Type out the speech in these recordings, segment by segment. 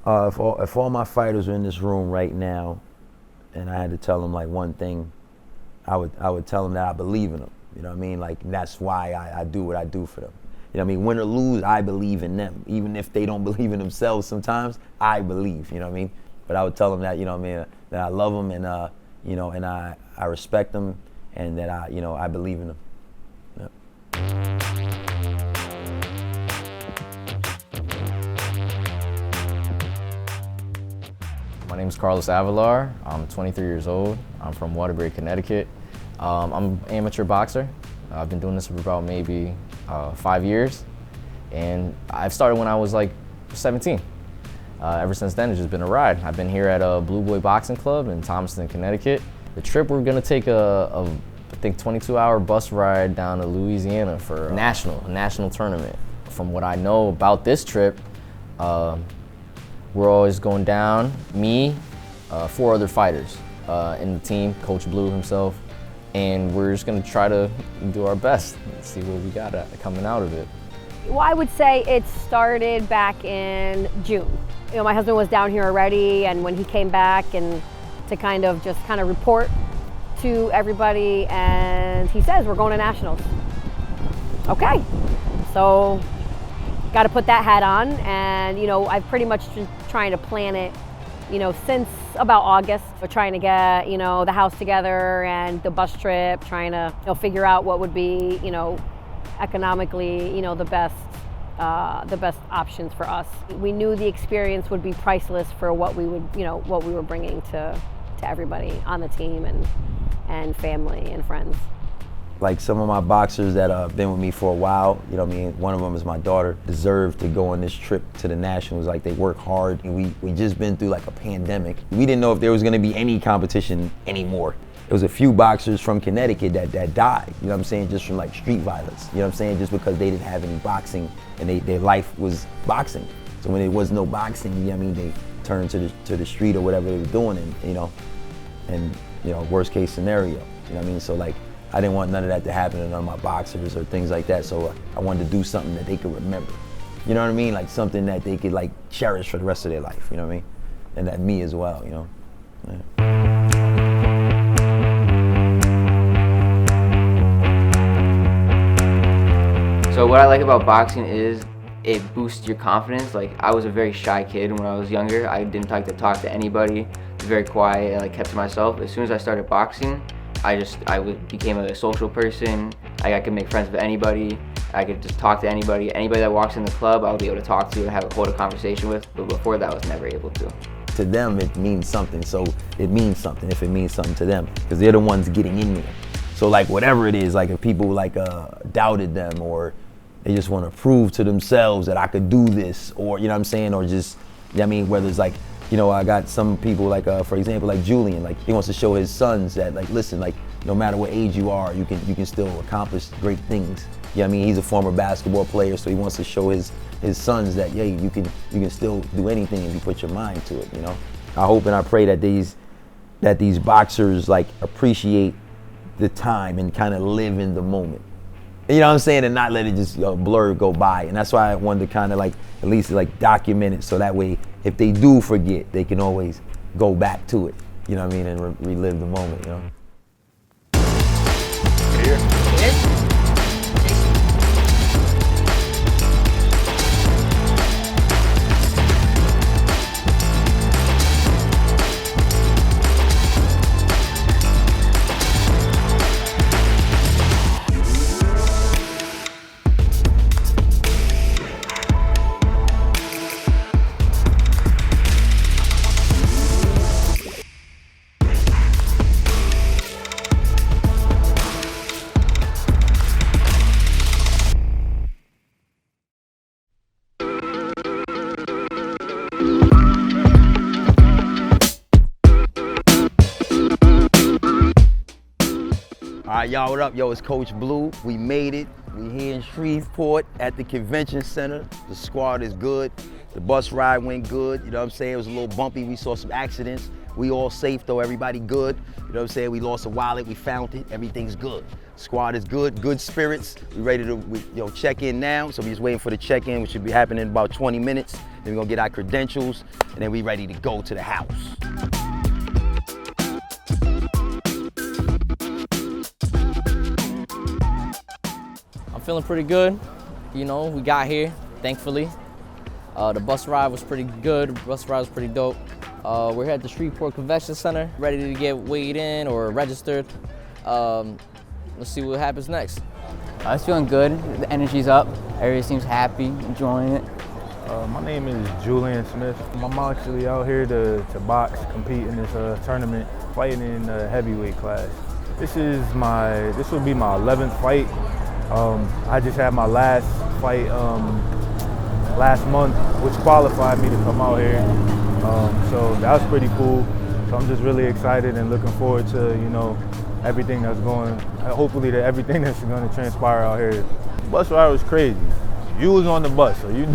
If all my fighters are in this room right now, and I had to tell them like one thing, I would tell them that I believe in them. You know what I mean? Like that's why I do what I do for them. You know what I mean? Win or lose, I believe in them. Even if they don't believe in themselves sometimes, I believe, you know what I mean? But I would tell them that, you know what I mean, that I love them and, you know, and I respect them and that I believe in them. Yep. My name is Carlos Avalar. I'm 23 years old. I'm from Waterbury, Connecticut. I'm an amateur boxer. I've been doing this for about maybe 5 years. And I've started when I was like 17. Ever since then, it's just been a ride. I've been here at a Blue Boy Boxing Club in Thomaston, Connecticut. The trip, we're gonna take I think 22-hour bus ride down to Louisiana for a national tournament. From what I know about this trip, we're always going down, me, 4 other fighters in the team, Coach Blue himself, and we're just gonna try to do our best and see what we got coming out of it. Well, I would say it started back in June. You know, my husband was down here already, and when he came back and to kind of report to everybody, and he says, we're going to nationals. Okay, so got to put that hat on, and you know, I've pretty much been trying to plan it, you know, since about August. We're trying to get, you know, the house together and the bus trip, trying to, you know, figure out what would be, you know, economically, you know, the best options for us. We knew the experience would be priceless for what we would, you know, what we were bringing to everybody on the team and family and friends. Like some of my boxers that have been with me for a while, you know what I mean, one of them is my daughter, deserved to go on this trip to the Nationals. Like they work hard. And we just been through like a pandemic. We didn't know if there was gonna be any competition anymore. There was a few boxers from Connecticut that died, you know what I'm saying, just from like street violence, you know what I'm saying, just because they didn't have any boxing and their life was boxing. So when there was no boxing, you know what I mean, they turned to the street or whatever they were doing and worst case scenario, you know what I mean? So like, I didn't want none of that to happen to none of my boxers or things like that, so I wanted to do something that they could remember. You know what I mean? Like something that they could like cherish for the rest of their life, you know what I mean? And that me as well, you know? Yeah. So what I like about boxing is it boosts your confidence. Like I was a very shy kid when I was younger. I didn't like to talk to anybody. I was very quiet and like kept to myself. As soon as I started boxing, I became a social person. I could make friends with anybody. I could just talk to anybody. Anybody that walks in the club, I would be able to talk to and hold a conversation with. But before that, I was never able to. To them, it means something. So it means something if it means something to them, because they're the ones getting in there. So like whatever it is, like if people like doubted them or they just want to prove to themselves that I could do this, or you know what I'm saying, or just, you know what I mean, whether it's like, you know, I got some people like, for example, like Julian, like he wants to show his sons that like, listen, like no matter what age you are, you can still accomplish great things. You know what I mean? He's a former basketball player, so he wants to show his sons that, yeah, you can still do anything if you put your mind to it, you know? I hope and I pray that these boxers like appreciate the time and kind of live in the moment. You know what I'm saying? And not let it just blur go by. And that's why I wanted to kind of like, at least like document it so that way if they do forget, they can always go back to it. You know what I mean? And relive the moment, you know? All right, y'all, what up? Yo, it's Coach Blue. We made it. We here in Shreveport at the convention center. The squad is good. The bus ride went good. You know what I'm saying? It was a little bumpy. We saw some accidents. We all safe though, everybody good. You know what I'm saying? We lost a wallet, we found it, everything's good. Squad is good spirits. We ready to check in now. So we just waiting for the check-in, which should be happening in about 20 minutes. Then we're gonna get our credentials, and then we ready to go to the house. I'm feeling pretty good. You know, we got here, thankfully. The bus ride was pretty good. The bus ride was pretty dope. We're here at the Shreveport Convention Center, ready to get weighed in or registered. Let's see what happens next. I was feeling good. The energy's up. Everybody seems happy, enjoying it. My name is Julian Smith. I'm actually out here to box, compete in this tournament, fighting in the heavyweight class. This will be my 11th fight. I just had my last fight last month, which qualified me to come out here. So that was pretty cool. So I'm just really excited and looking forward to, everything that's going, hopefully everything that's going to transpire out here. The bus ride was crazy. You was on the bus, so you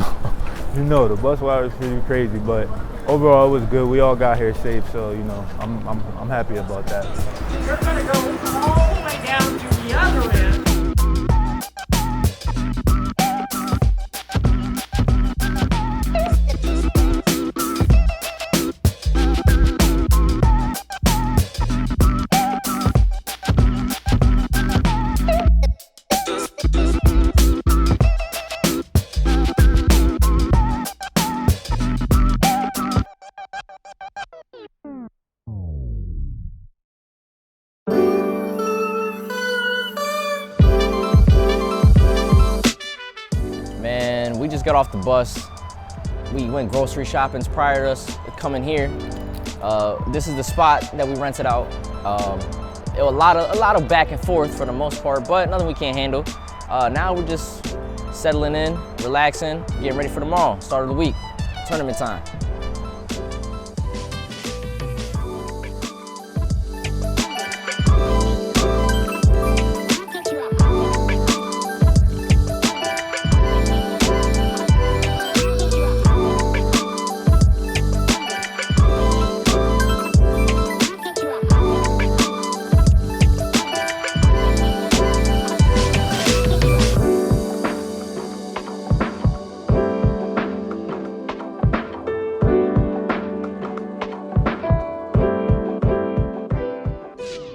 know the bus ride was pretty crazy, but overall it was good. We all got here safe, so I'm happy about that. We're gonna go all the way down to the other end. Man, we just got off the bus. We went grocery shopping prior to us coming here. This is the spot that we rented out. It was a lot of back and forth for the most part, but nothing we can't handle. Now we're just settling in, relaxing, getting ready for tomorrow, start of the week, tournament time.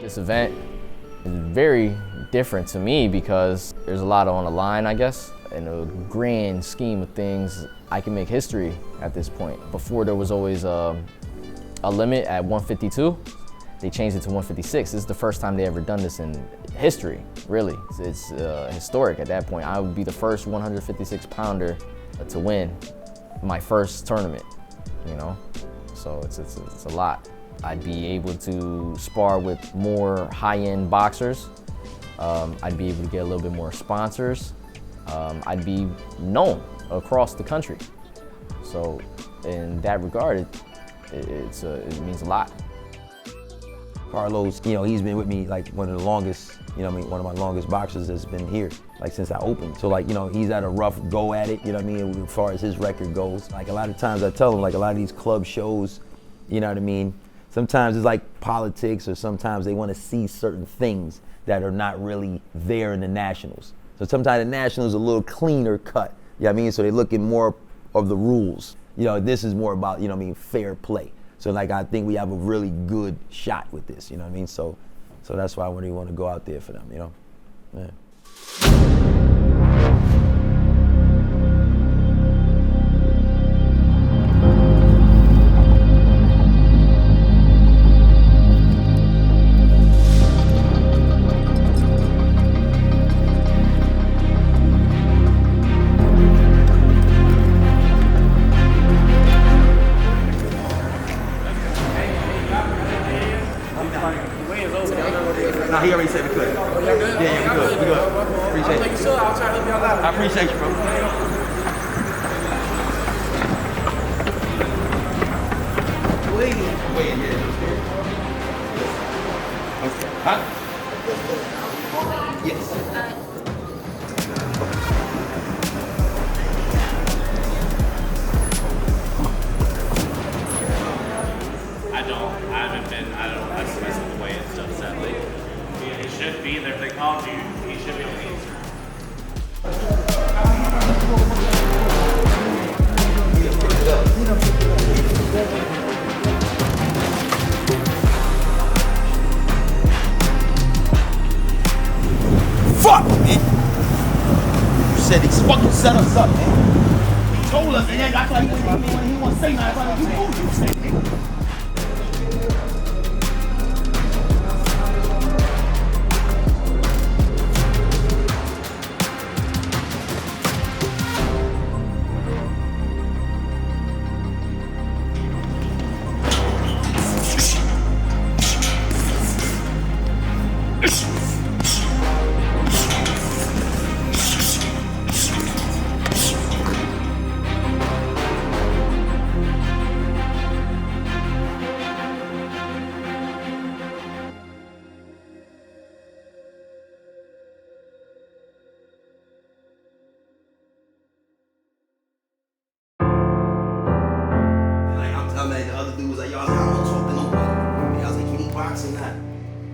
This event is very different to me because there's a lot on the line, I guess. In a grand scheme of things, I can make history at this point. Before there was always a limit at 152. They changed it to 156. This is the first time they ever done this in history, really. It's historic at that point. I would be the first 156 pounder to win my first tournament, So it's a lot. I'd be able to spar with more high-end boxers. I'd be able to get a little bit more sponsors. I'd be known across the country. So in that regard, it means a lot. Carlos, he's been with me like one of the longest, one of my longest boxers that's been here, like since I opened. So he's had a rough go at it, as far as his record goes. Like a lot of times I tell him, like a lot of these club shows, sometimes it's like politics, or sometimes they want to see certain things that are not really there in the nationals. So sometimes the nationals are a little cleaner cut, so they look at more of the rules. This is more about, fair play. So I think we have a really good shot with this, So that's why I really want to go out there for them, Yeah. Nah, he already said we could. Yeah, we good. Appreciate it. I'll try to help y'all out. I appreciate you, bro. Wait, okay. Huh? Yes. I haven't been, that's the way it's done, sadly. It should be, if they called you, set us up, man. He told us, and then that's why he want to say nothing. You know you say, nigga.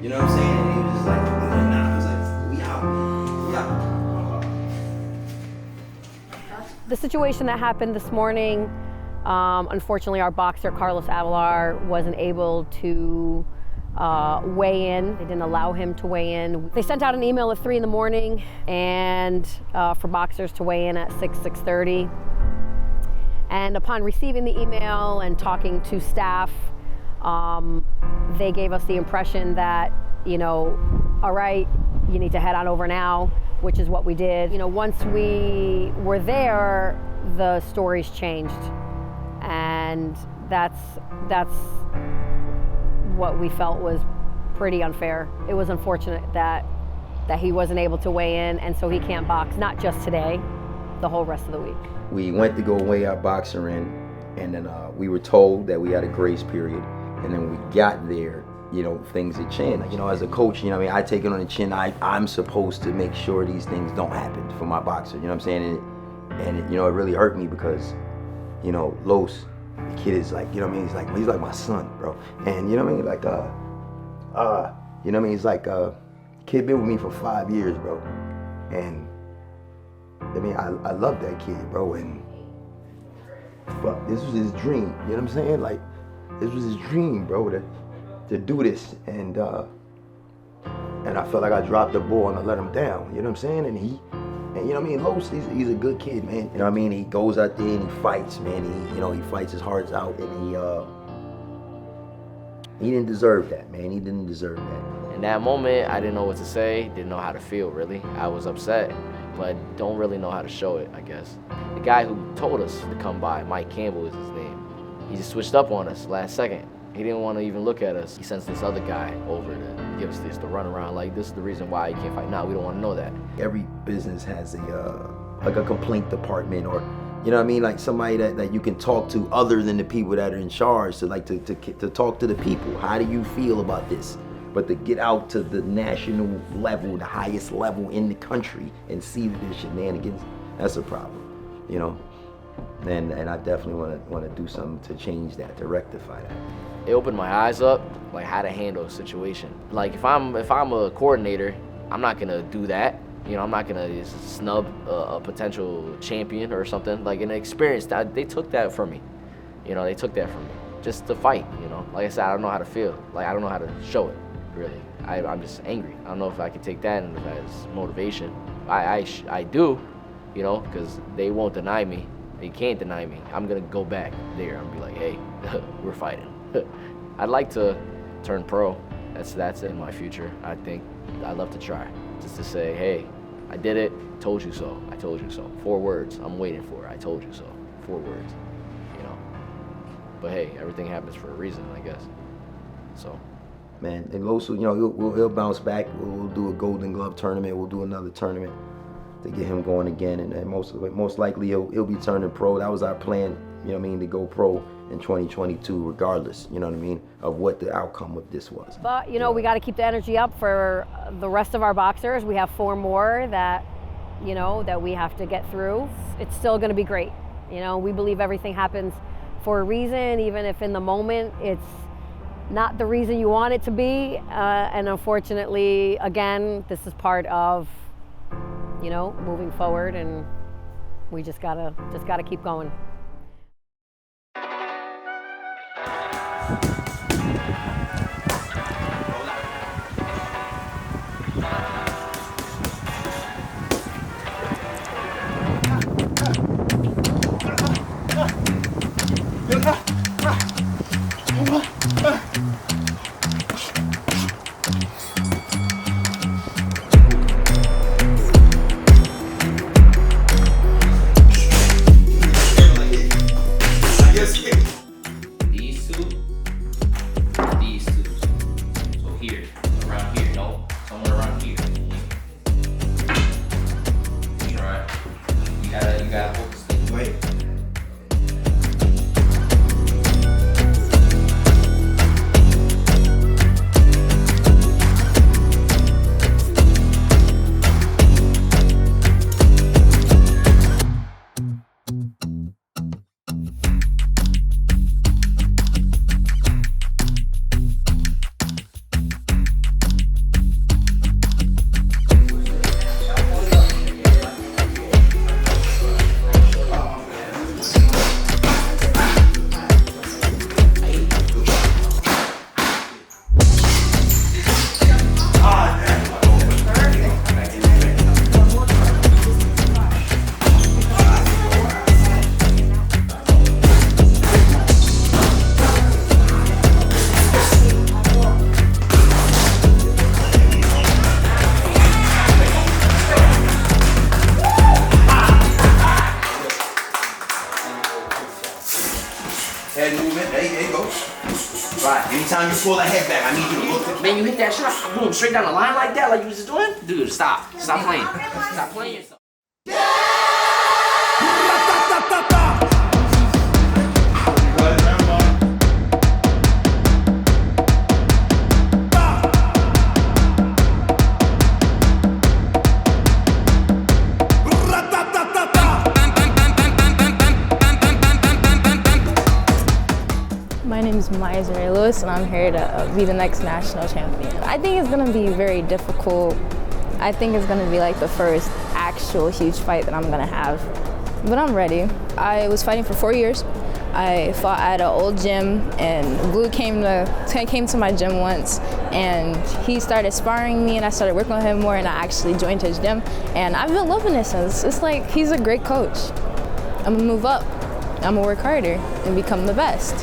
You know what I'm saying? And he was just like, nah. I was like, we out. The situation that happened this morning, unfortunately, our boxer, Carlos Avalar, wasn't able to weigh in. They didn't allow him to weigh in. They sent out an email at 3 in the morning and for boxers to weigh in at 6:30. And upon receiving the email and talking to staff, they gave us the impression that, you know, all right, you need to head on over now, which is what we did. You know, once we were there, the stories changed, and that's what we felt was pretty unfair. It was unfortunate that he wasn't able to weigh in, and so he can't box, not just today, the whole rest of the week. We went to go weigh our boxer in, and then we were told that we had a grace period. And then when we got there, you know, things had changed. You know, as a coach, you know what I mean, I take it on the chin. I'm supposed to make sure these things don't happen for my boxer, you know what I'm saying? And it, you know, it really hurt me because, you know, Los, the kid is like, you know what I mean, he's like my son, bro. And you know what I mean, like, you know what I mean, he's like, kid been with me for 5 years, bro. And I mean, I love that kid, bro. And fuck, this was his dream, you know what I'm saying? Like, this was his dream, bro, to do this, and I felt like I dropped the ball and I let him down, you know what I'm saying? And you know what I mean, Los, he's a good kid, man. You know what I mean? He goes out there and he fights, man. He fights his heart out, and he didn't deserve that, man. He didn't deserve that. In that moment, I didn't know what to say, didn't know how to feel, really. I was upset, but don't really know how to show it, I guess. The guy who told us to come by, Mike Campbell is his name. He just switched up on us last second. He didn't want to even look at us. He sends this other guy over to give us this, to run around like this is the reason why you can't fight. No, we don't want to know that. Every business has like a complaint department, or you know what I mean, like somebody that you can talk to other than the people that are in charge, to talk to the people. How do you feel about this? But to get out to the national level, the highest level in the country, and see that there's shenanigans, that's a problem, you know. And I definitely want to do something to change that, to rectify that. It opened my eyes up, like how to handle a situation. Like if I'm a coordinator, I'm not gonna do that. You know, I'm not gonna snub a potential champion or something. Like an experience, they took that from me. You know, they took that from me just to fight. You know, like I said, I don't know how to feel. Like I don't know how to show it. Really, I'm just angry. I don't know if I can take that as motivation. I do, you know, because they won't deny me. They can't deny me. I'm gonna go back there and be like, hey, we're fighting. I'd like to turn pro. That's in my future. I think I'd love to try, just to say, hey, I did it. Told you so. I told you so. 4 words. I'm waiting for it. I told you so. 4 words. You know. But hey, everything happens for a reason, I guess. So. Man, and Los, you know, he'll bounce back. We'll do a Golden Glove tournament. We'll do another tournament to get him going again, and most likely he'll be turning pro. That was our plan, you know what I mean, to go pro in 2022 regardless, you know what I mean, of what the outcome of this was. But you know, we got to keep the energy up for the rest of our boxers. We have 4 more that, you know, that we have to get through. It's still going to be great. You know, we believe everything happens for a reason, even if in the moment it's not the reason you want it to be. And unfortunately, again, this is part of, you know, moving forward, and we just gotta keep going. There you go. Right. Anytime you pull that head back, I need you to look. Man, you hit that shot, boom, straight down the line like that, like you was just doing? Dude, stop. Stop playing. Stop playing yourself. My name is Maya Lewis, and I'm here to be the next national champion. I think it's going to be very difficult. I think it's going to be like the first actual huge fight that I'm going to have. But I'm ready. I was fighting for 4 years. I fought at an old gym, and Blue came to my gym once, and he started sparring me, and I started working with him more, and I actually joined his gym. And I've been loving it since. It's like he's a great coach. I'm going to move up. I'm going to work harder and become the best.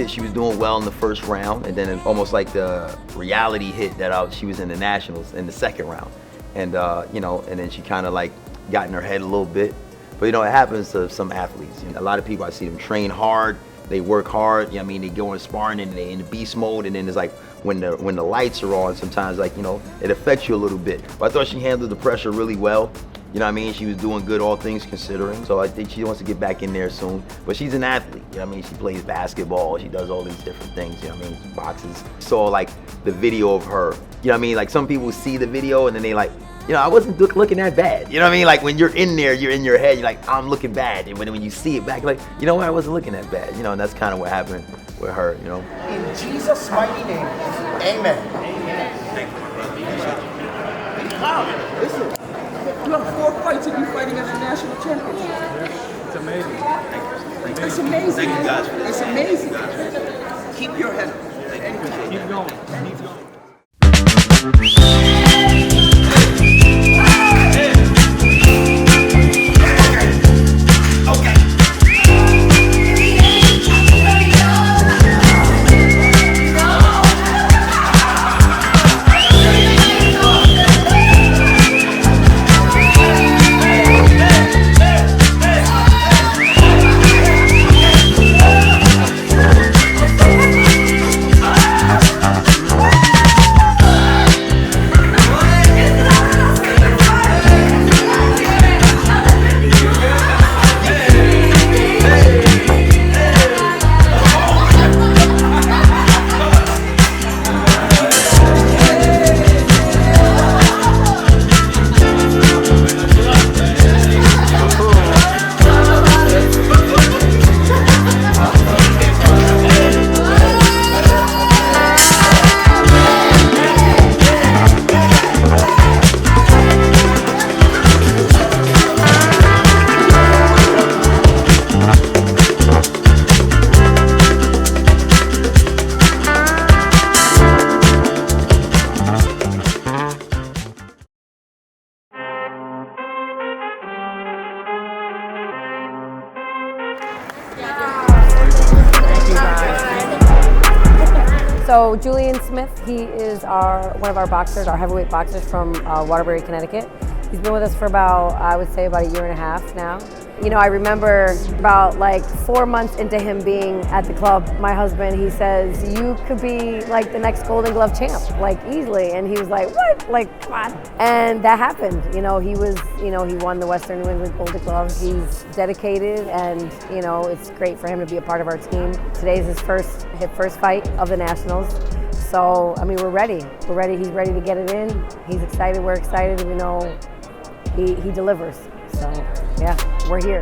She was doing well in the first round, and then almost like the reality hit that she was in the nationals in the second round, and you know, and then she kind of like got in her head a little bit. But you know, it happens to some athletes. You know, a lot of people, I see them train hard, they work hard. You know what I mean, they go in sparring and they in the beast mode, and then it's like when the lights are on, sometimes like, you know, it affects you a little bit. But I thought she handled the pressure really well. You know what I mean? She was doing good, all things considering. So I think she wants to get back in there soon. But she's an athlete. You know what I mean? She plays basketball. She does all these different things. You know what I mean? She boxes. Saw like the video of her. You know what I mean? Like some people see the video and then they like, you know, I wasn't looking that bad. You know what I mean? Like when you're in there, you're in your head, you're like, I'm looking bad. And when you see it back, like, you know what? I wasn't looking that bad. You know, and that's kind of what happened with her, you know? In Jesus' mighty name, amen. Thank you, my brother. Wow, listen. You have 4 fights and you're fighting as a national champion. It's amazing. Thank you. It's amazing. Thank you guys for this. It's amazing. Keep your head up. Keep going. Keep going. So Julian Smith, he is one of our boxers, our heavyweight boxers from Waterbury, Connecticut. He's been with us for about, I would say, about 1.5 years now. You know, I remember about like 4 months into him being at the club, my husband, he says, you could be like the next Golden Glove champ, like easily. And he was like, what? Like, come on. And that happened. You know, he won the Western New England Golden Glove. He's dedicated, and, you know, it's great for him to be a part of our team. Today's his first fight of the Nationals. So, I mean, we're ready. We're ready. He's ready to get it in. He's excited. We're excited. We know he delivers. So, yeah, we're here.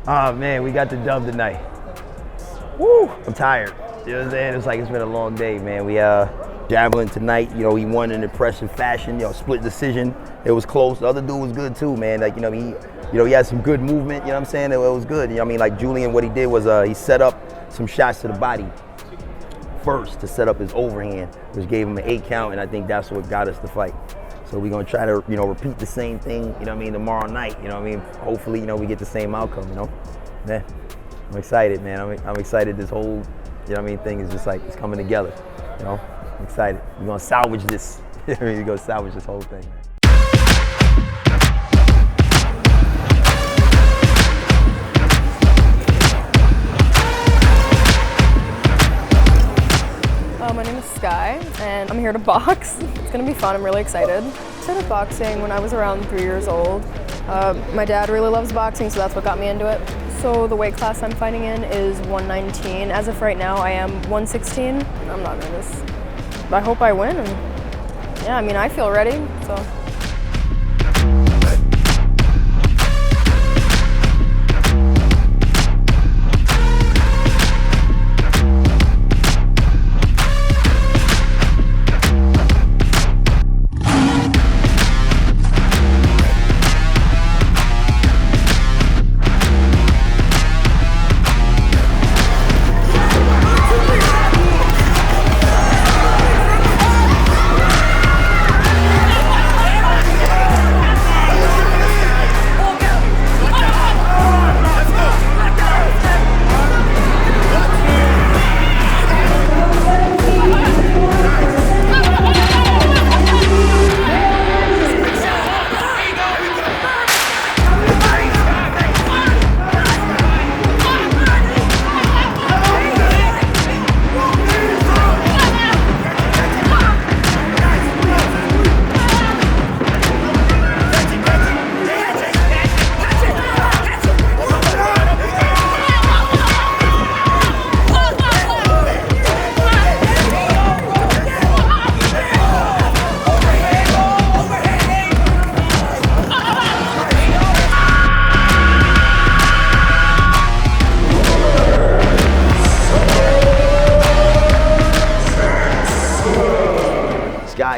Oh man, we got the dub tonight. Woo! I'm tired. You know what I'm saying? It's like it's been a long day, man. We javelin tonight. You know, he won in impressive fashion. You know, split decision. It was close. The other dude was good too, man. Like, he had some good movement. You know what I'm saying? It was good. You know what I mean? Like Julian, what he did was he set up some shots to the body first to set up his overhand, which gave him an 8 count, and I think that's what got us the fight. So we're gonna try to, repeat the same thing, tomorrow night. Hopefully, we get the same outcome, Man, I'm excited, man. I'm excited. This whole, thing is just like, it's coming together, I'm excited. We're gonna salvage this. We're gonna salvage this whole thing. My name is Sky, and I'm here to box. It's gonna be fun, I'm really excited. I started boxing when I was around 3 years old. My dad really loves boxing, so that's what got me into it. So the weight class I'm fighting in is 119. As of right now, I am 116. I'm not nervous. I hope I win, and yeah, I feel ready, so.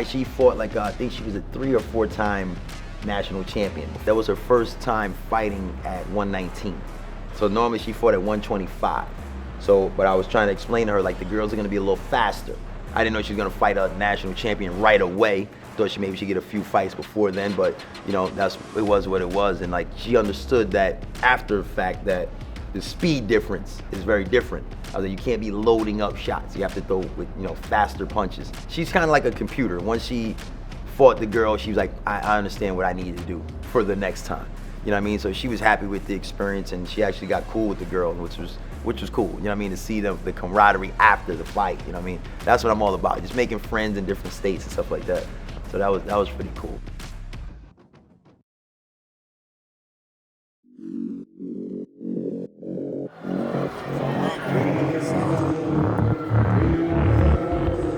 She fought I think she was a 3 or 4 time national champion. That was her first time fighting at 119. So normally she fought at 125. So, but I was trying to explain to her, the girls are gonna be a little faster. I didn't know she was gonna fight a national champion right away. Thought maybe she'd get a few fights before then, but it was what it was. And she understood that after the fact that the speed difference is very different. I was like, you can't be loading up shots. You have to throw with, faster punches. She's kind of like a computer. Once she fought the girl, she was like, I understand what I need to do for the next time. You know what I mean? So she was happy with the experience, and she actually got cool with the girl, which was cool. You know what I mean? To see the camaraderie after the fight. You know what I mean? That's what I'm all about. Just making friends in different states and stuff like that. So that was pretty cool.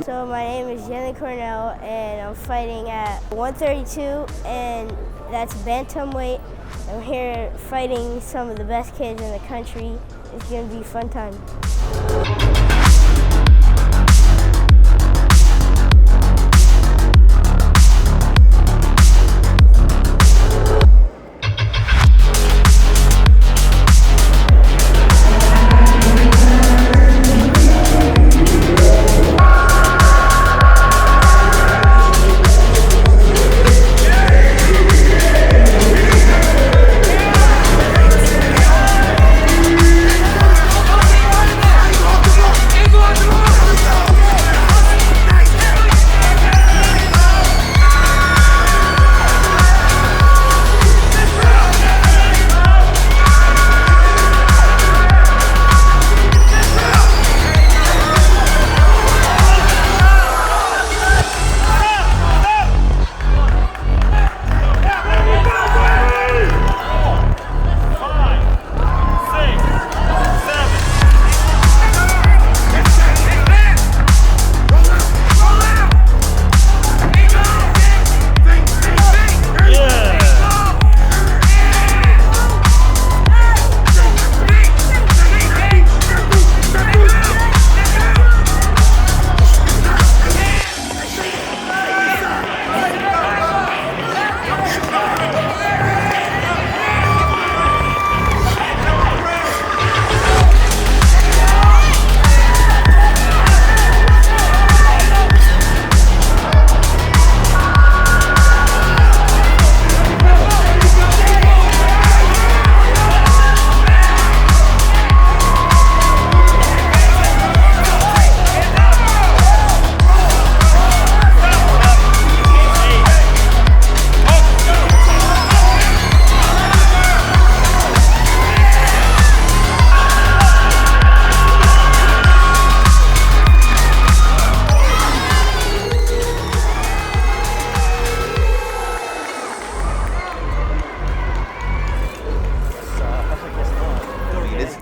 So my name is Jalen Cornell, and I'm fighting at 132, and that's bantamweight. I'm here fighting some of the best kids in the country. It's gonna be a fun time.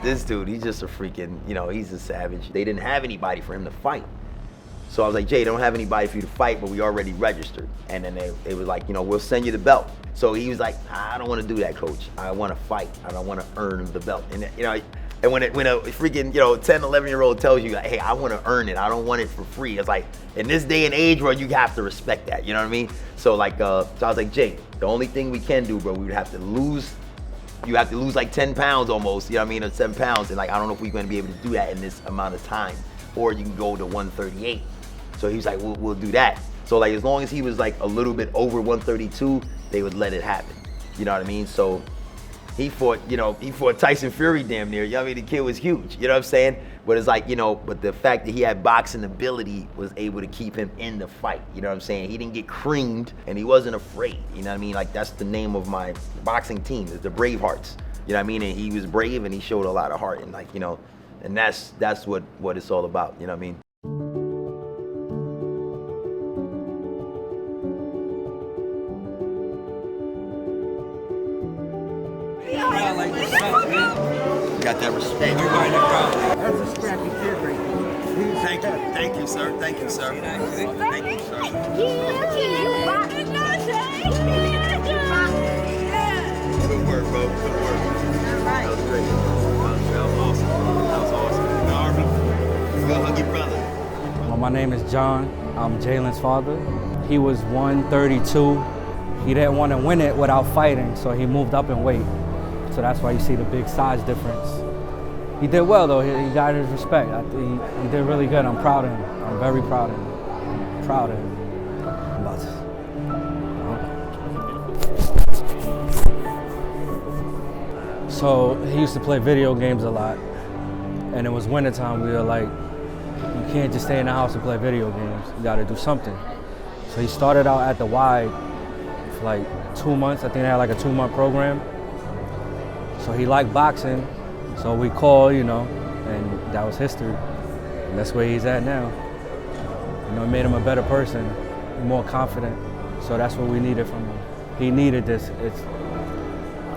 This dude, he's just a freaking, he's a savage. They didn't have anybody for him to fight. So I was like, Jay, they don't have anybody for you to fight, but we already registered. And then they was like, we'll send you the belt. So he was like, I don't want to do that, coach. I want to fight. I don't want to earn the belt. And and when a freaking 10, 11-year-old tells you, like, hey, I want to earn it. I don't want it for free. It's like, in this day and age, bro, you have to respect that. You know what I mean? So like, so I was like, Jay, the only thing we can do, bro, we would have to lose. You have to lose like 10 pounds almost, you know what I mean, or 7 pounds. And like, I don't know if we're going to be able to do that in this amount of time. Or you can go to 138. So he was like, we'll do that. So like, as long as he was like a little bit over 132, they would let it happen. You know what I mean? So he fought Tyson Fury damn near. You know what I mean? The kid was huge. You know what I'm saying? But it's like, but the fact that he had boxing ability was able to keep him in the fight. You know what I'm saying? He didn't get creamed and he wasn't afraid. You know what I mean? Like, that's the name of my boxing team, is the Bravehearts. You know what I mean? And he was brave and he showed a lot of heart, and like, and that's what it's all about. You know what I mean? Got that respect. That's a scrappy kid right there. Thank you, sir. Thank you, sir. Thank you, sir. Good work, bro. Good work. That was great. That was awesome. That was awesome. Now, Arby, go hug your brother. Well, my name is John. I'm Jalen's father. He was 132. He didn't want to win it without fighting, so he moved up in weight. So that's why you see the big size difference. He did well though, he got his respect. He did really good, I'm proud of him. I'm very proud of him. I'm proud of him. I'm about to... So he used to play video games a lot. And it was wintertime, we were like, you can't just stay in the house and play video games. You gotta do something. So he started out at the Y for like 2 months. I think they had like a 2-month program. So he liked boxing. So we called, you know, and that was history. And that's where he's at now. You know, it made him a better person, more confident. So that's what we needed from him. He needed this.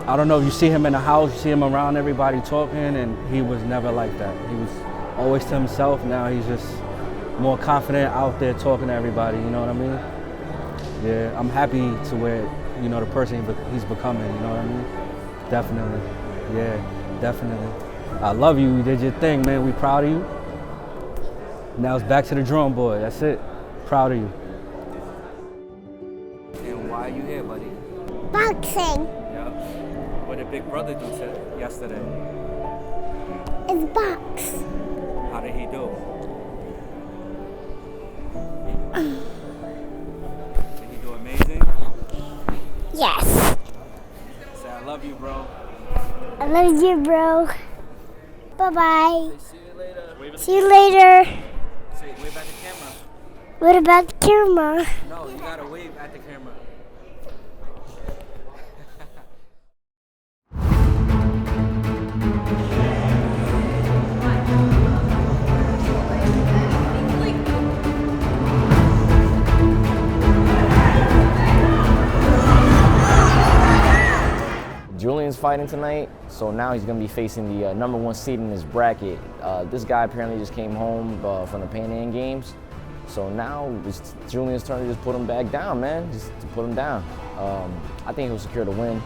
I don't know if you see him in the house, you see him around everybody talking, and he was never like that. He was always to himself. Now he's just more confident out there talking to everybody, you know what I mean? Yeah, I'm happy to where, you know, the person he's becoming, you know what I mean? Definitely, yeah, definitely. I love you, you did your thing, man, we proud of you. Now it's back to the drawing board, that's it. Proud of you. And why are you here, buddy? Boxing. Yeah. What did Big Brother do yesterday? It's box. How did he do? Did he do amazing? Yes. Say I love you, bro. I love you, bro. Bye-bye. See you later. See you later. Say, wave at the camera. What about the camera? No, you gotta wave at the camera. Julian's fighting tonight, so now he's going to be facing the #1 seed in his bracket. This guy apparently just came home from the Pan Am Games, so now it's Julian's turn to just put him back down, man, just to put him down. I think he'll secure the win.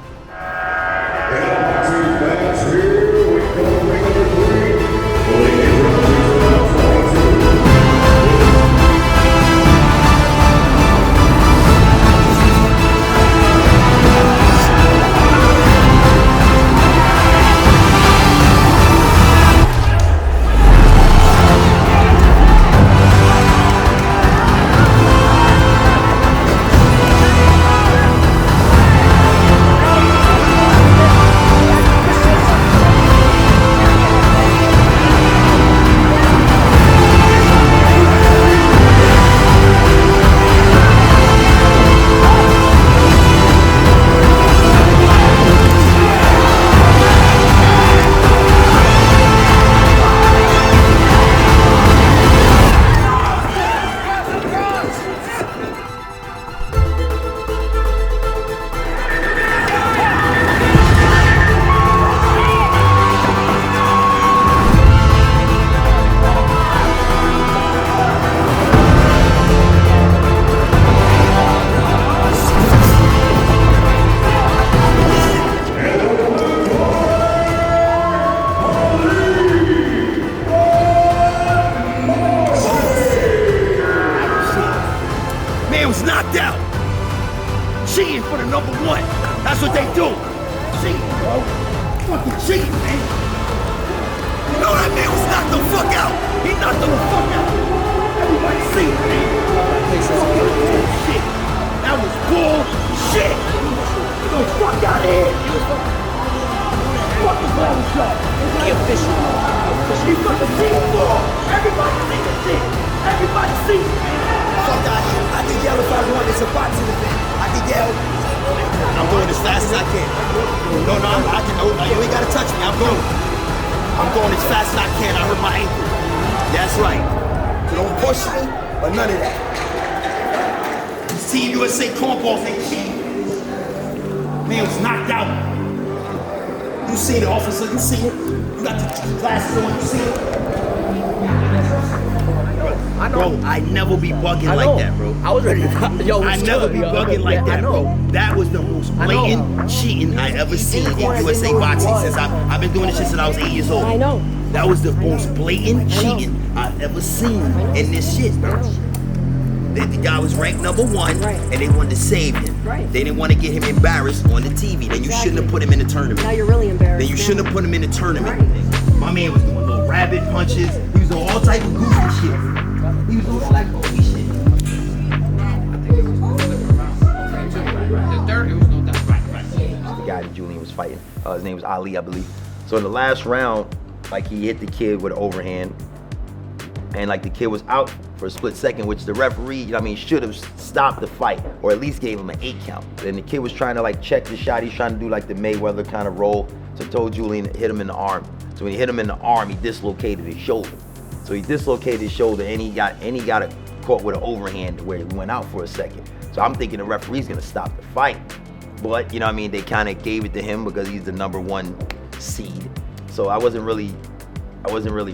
Knocked out. Cheating for the #1. That's what they do. Cheating, bro. Fucking cheating, man. You know that man was knocked the fuck out. He knocked him the fuck out. Everybody see it, man. Shit. That was bullshit. Get the fuck out of here. Fuck is wrong with y'all? Be official. You fucking see it, bro. Everybody see the shit. Everybody see it, man. Fuck out here. I can yell if I want. It's a boxing event. I can yell. I'm going as fast as I can. No, you ain't gotta touch me. I'm going as fast as I can. I hurt my ankle. That's right. So don't push me or none of that. This Team USA cornballs ain't cheating. Man was knocked out. You seen it, officer. You seen it. You got the glasses on. You seen it. I know. Bro, I never be bugging like that, bro. I was ready to yo, I never be bugging like that, bro. That was the most blatant cheating I ever seen in USA boxing since I've been doing this shit since I was 8 years old. I know. That was the most blatant cheating I've ever seen in this shit, bro. The guy was ranked #1, and they wanted to save him. They didn't want to get him embarrassed on the TV. Then you shouldn't have put him in the tournament. Now you're really embarrassed. Then you shouldn't have put him in the tournament. My man was doing little rabbit punches. He was doing all type of goofy shit. He was doing like goofy shit. The guy that Julian was fighting. His name was Ali, I believe. So in the last round, like he hit the kid with an overhand, and like the kid was out for a split second, which the referee, you know what I mean, should have stopped the fight or at least gave him an 8 count. And the kid was trying to like check the shot. He's trying to do like the Mayweather kind of roll. So I told Julian to hit him in the arm. So when he hit him in the arm, he dislocated his shoulder. So he dislocated his shoulder and he got caught with an overhand where he went out for a second. So I'm thinking the referee's gonna stop the fight. But you know what I mean, they kind of gave it to him because he's the #1 seed. So I wasn't really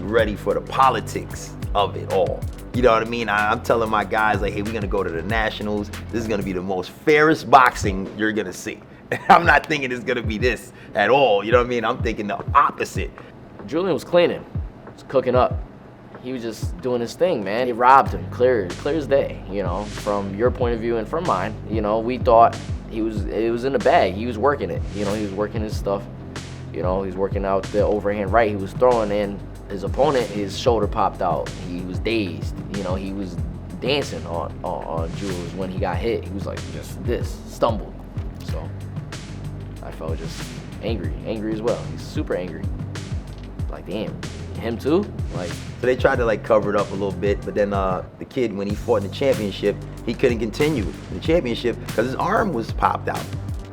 ready for the politics of it all. You know what I mean? I'm telling my guys like, hey, we're gonna go to the Nationals. This is gonna be the most fairest boxing you're gonna see. I'm not thinking it's gonna be this at all. You know what I mean? I'm thinking the opposite. Julian was cleaning, was cooking up. He was just doing his thing, man. He robbed him, clear as day. You know, from your point of view and from mine. You know, we thought it was in the bag. He was working it. You know, he was working his stuff. You know, he's working out the overhand right. He was throwing in his opponent. His shoulder popped out. He was dazed. You know, he was dancing on Jules when he got hit. He was like just this, stumbled. So I felt just angry as well. He's super angry. Like, damn, him too? Like, so they tried to like cover it up a little bit, but then the kid, when he fought in the championship, he couldn't continue in the championship because his arm was popped out.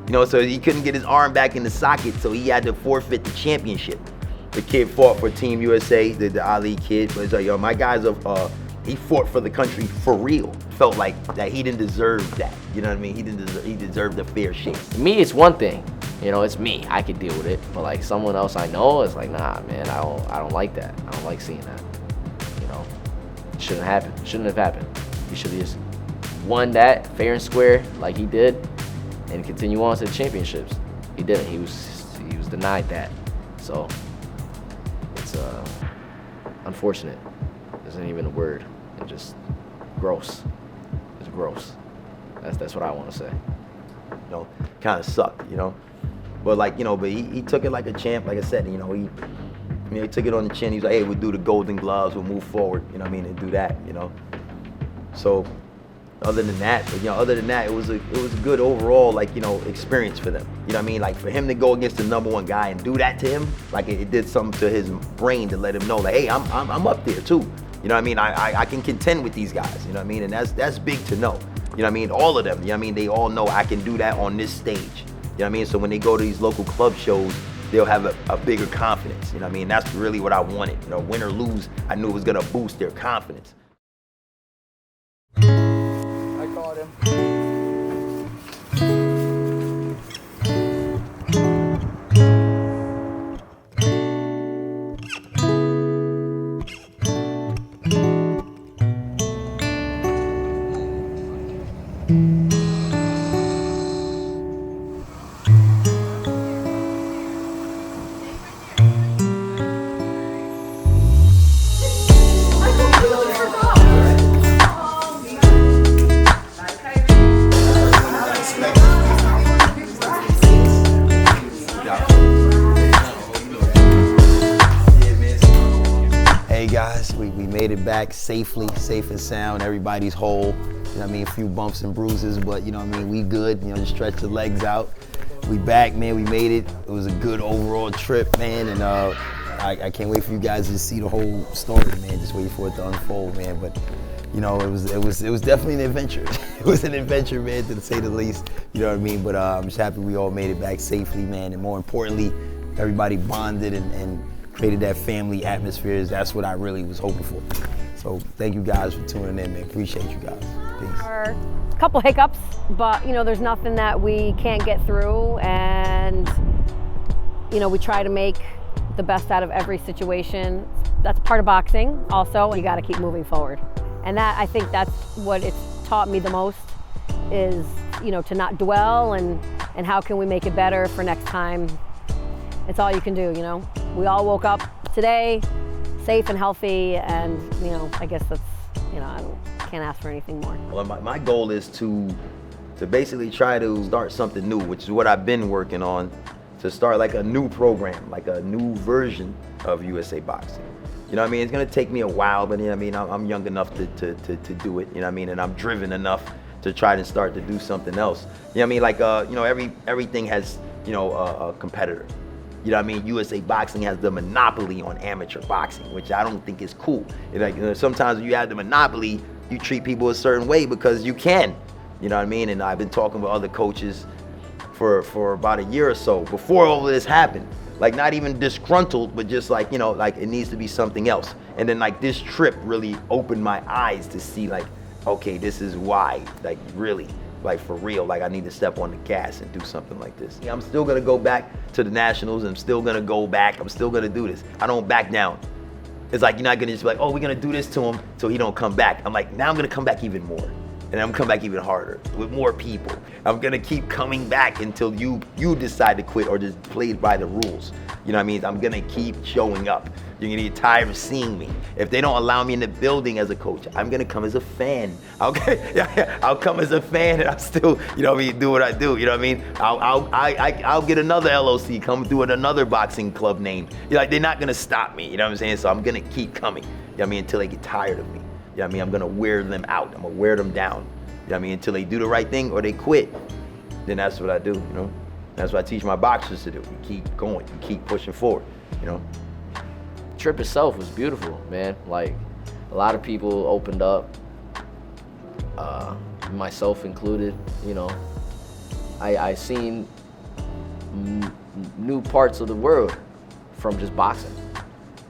You know, so he couldn't get his arm back in the socket, so he had to forfeit the championship. The kid fought for Team USA, the Ali kid, but like, yo, my guys, he fought for the country for real. Felt like that he didn't deserve that. You know what I mean? He deserved a fair shake. Me, it's one thing. You know, it's me. I could deal with it. But like someone else I know, it's like, nah, man, I don't like that. I don't like seeing that. You know, it shouldn't happen. Shouldn't have happened. He should have just won that fair and square like he did, and continue on to the championships. He didn't. He was denied that. So it's unfortunate. Isn't even a word. It's just gross. It's gross. That's what I want to say. You know, kind of sucked, you know. But like, you know, but he took it like a champ. Like I said, you know, he took it on the chin. He was like, hey, we'll do the Golden Gloves. We'll move forward. You know what I mean? And do that, you know. So other than that, it was a good overall, like, you know, experience for them. You know what I mean? Like for him to go against the #1 guy and do that to him, like it did something to his brain to let him know, like, hey, I'm up there too. You know what I mean? I can contend with these guys. You know what I mean? And that's big to know. You know what I mean? All of them. You know what I mean? They all know I can do that on this stage. You know what I mean? So when they go to these local club shows, they'll have a bigger confidence. You know what I mean? That's really what I wanted. You know, win or lose, I knew it was gonna boost their confidence. I caught him. We made it back safely, safe and sound. Everybody's whole. You know what I mean? A few bumps and bruises, but you know what I mean? We good. You know, just stretch the legs out. We back, man. We made it. It was a good overall trip, man. And I can't wait for you guys to see the whole story, man. Just wait for it to unfold, man. But you know, it was definitely an adventure. It was an adventure, man, to say the least. You know what I mean? But I'm just happy we all made it back safely, man. And more importantly, everybody bonded and created that family atmosphere. That's what I really was hoping for. So thank you guys for tuning in, man. Appreciate you guys. Peace. A couple hiccups, but you know, there's nothing that we can't get through, and you know, we try to make the best out of every situation. That's part of boxing. Also, you got to keep moving forward, and that, I think that's what it's taught me the most, is, you know, to not dwell and how can we make it better for next time. It's all you can do, you know. We all woke up today safe and healthy, and you know, I guess that's, you know, can't ask for anything more. Well, my goal is to basically try to start something new, which is what I've been working on, to start like a new program, like a new version of USA Boxing. You know what I mean? It's gonna take me a while, but you know what I mean? I'm young enough to do it, you know what I mean? And I'm driven enough to try to start to do something else. You know what I mean? Like, you know, everything has a competitor. You know what I mean? USA Boxing has the monopoly on amateur boxing, which I don't think is cool. Sometimes when you have the monopoly, you treat people a certain way because you can. You know what I mean? And I've been talking with other coaches for about a year or so before all of this happened. Like not even disgruntled, but just like, like it needs to be something else. And then like this trip really opened my eyes to see like, okay, this is why, like really, like for real, like I need to step on the gas and do something like this. I'm still gonna go back to the Nationals. I'm still gonna go back. I'm still gonna do this. I don't back down. It's like, you're not gonna just be like, oh, we're gonna do this to him so he don't come back. I'm like, now I'm gonna come back even more. And I'm gonna come back even harder with more people. I'm gonna keep coming back until you decide to quit or just play by the rules. You know what I mean? I'm gonna keep showing up. You're gonna get tired of seeing me. If they don't allow me in the building as a coach, I'm gonna come as a fan. I'll come as a fan and I'll still, do what I do. You know what I mean? I'll get another LOC, come through with another boxing club name. They're not gonna stop me. You know what I'm saying? So I'm gonna keep coming. You know what I mean? Until they get tired of me. You know what I mean? I'm gonna wear them out. I'm gonna wear them down. You know what I mean? Until they do the right thing or they quit. Then that's what I do, That's what I teach my boxers to do. You keep going, you keep pushing forward, Trip itself was beautiful, man. Like, a lot of people opened up, myself included, I seen new parts of the world from just boxing.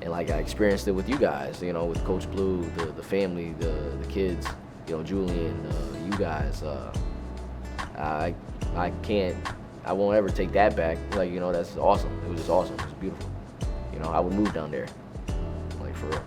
And like I experienced it with you guys, with Coach Blue, the family, the kids, Julian, you guys. I won't ever take that back. Like, that's awesome. It was just awesome. It was beautiful. I would move down there, like for real.